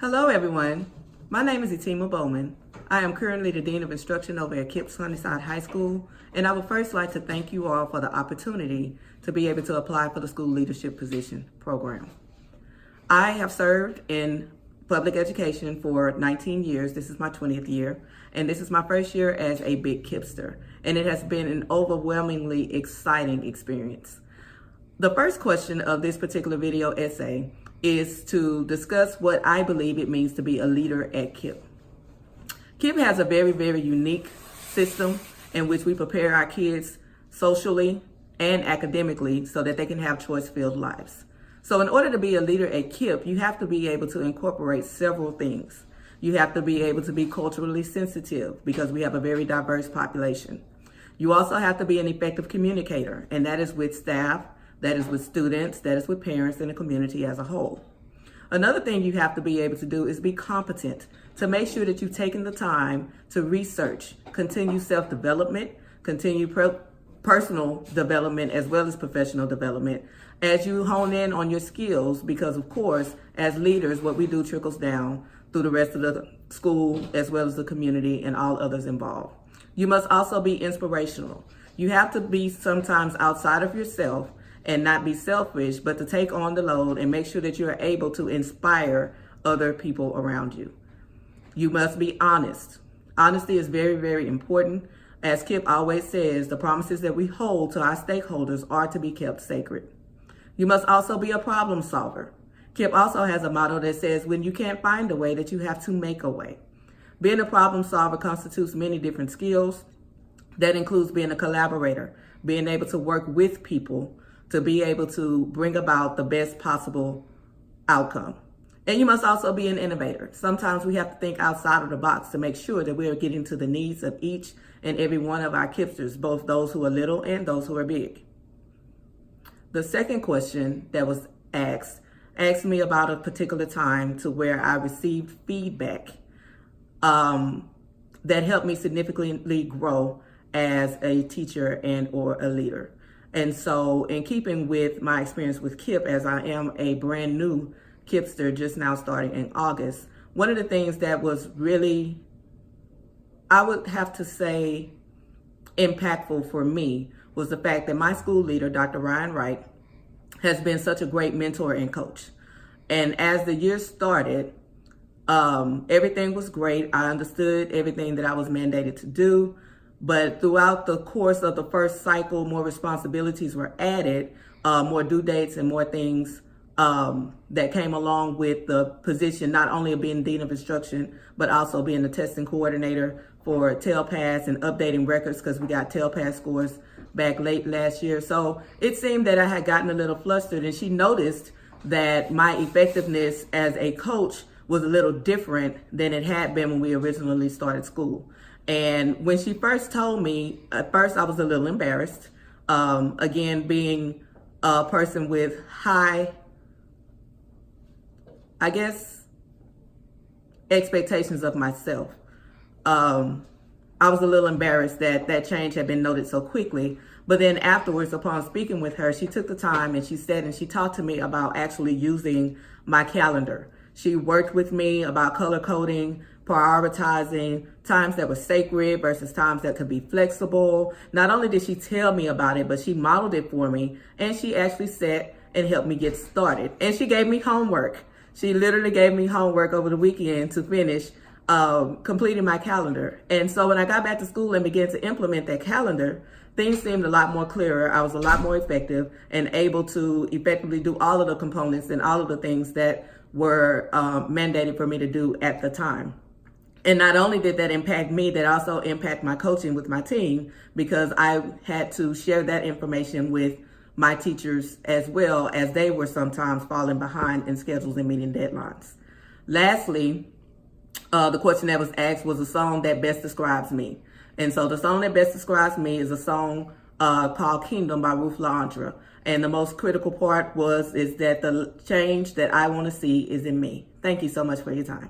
Hello everyone, my name is Etima Bowman. I am currently the Dean of Instruction over at KIPP Sunnyside High School, and I would first like to thank you all for the opportunity to be able to apply for the School Leadership Position program. I have served in public education for 19 years. This is my 20th year, and this is my first year as a big KIPPster, and it has been an overwhelmingly exciting experience. The first question of this particular video essay is to discuss what I believe it means to be a leader at KIPP. KIPP has a very, very unique system in which we prepare our kids socially and academically so that they can have choice-filled lives. So in order to be a leader at KIPP, you have to be able to incorporate several things. You have to be able to be culturally sensitive because we have a very diverse population. You also have to be an effective communicator, and that is with staff, that is with students, that is with parents and the community as a whole. Another thing you have to be able to do is be competent to make sure that you've taken the time to research, continue self-development, continue personal development as well as professional development as you hone in on your skills, because of course, as leaders, what we do trickles down through the rest of the school as well as the community and all others involved. You must also be inspirational. You have to be sometimes outside of yourself and not be selfish, but to take on the load and make sure that you're able to inspire other people around you. You must be honest. Honesty is very, very important. As KIPP always says, the promises that we hold to our stakeholders are to be kept sacred. You must also be a problem solver. KIPP also has a motto that says, when you can't find a way, that you have to make a way. Being a problem solver constitutes many different skills. That includes being a collaborator, being able to work with people, to be able to bring about the best possible outcome. And you must also be an innovator. Sometimes we have to think outside of the box to make sure that we are getting to the needs of each and every one of our KIPPsters, both those who are little and those who are big. The second question that was asked me about a particular time to where I received feedback that helped me significantly grow as a teacher and or a leader. And so in keeping with my experience with KIPP, as I am a brand new KIPPster just now starting in August, one of the things that was really, I would have to say, impactful for me was the fact that my school leader, Dr. Ryan Wright, has been such a great mentor and coach. And as the year started, everything was great. I understood everything that I was mandated to do. But throughout the course of the first cycle, more responsibilities were added, more due dates and more things that came along with the position, not only of being Dean of Instruction, but also being the testing coordinator for TELPAS and updating records because we got TELPAS scores back late last year. So it seemed that I had gotten a little flustered, and she noticed that my effectiveness as a coach was a little different than it had been when we originally started school. And when she first told me, at first I was a little embarrassed. Again, being a person with high, I guess, expectations of myself. I was a little embarrassed that that change had been noted so quickly. But then afterwards, upon speaking with her, she took the time and she said, and she talked to me about actually using my calendar. She worked with me about color coding, prioritizing times that were sacred versus times that could be flexible. Not only did she tell me about it, but she modeled it for me, and she actually sat and helped me get started. And she gave me homework. She literally gave me homework over the weekend to finish completing my calendar. And so when I got back to school and began to implement that calendar, things seemed a lot more clearer. I was a lot more effective and able to effectively do all of the components and all of the things that were mandated for me to do at the time. And not only did that impact me, that also impacted my coaching with my team, because I had to share that information with my teachers as well, as they were sometimes falling behind in schedules and meeting deadlines. Lastly, the question that was asked was a song that best describes me. And so the song that best describes me is a song called Kingdom by Ruth LaAndra. And the most critical part is that the change that I want to see is in me. Thank you so much for your time.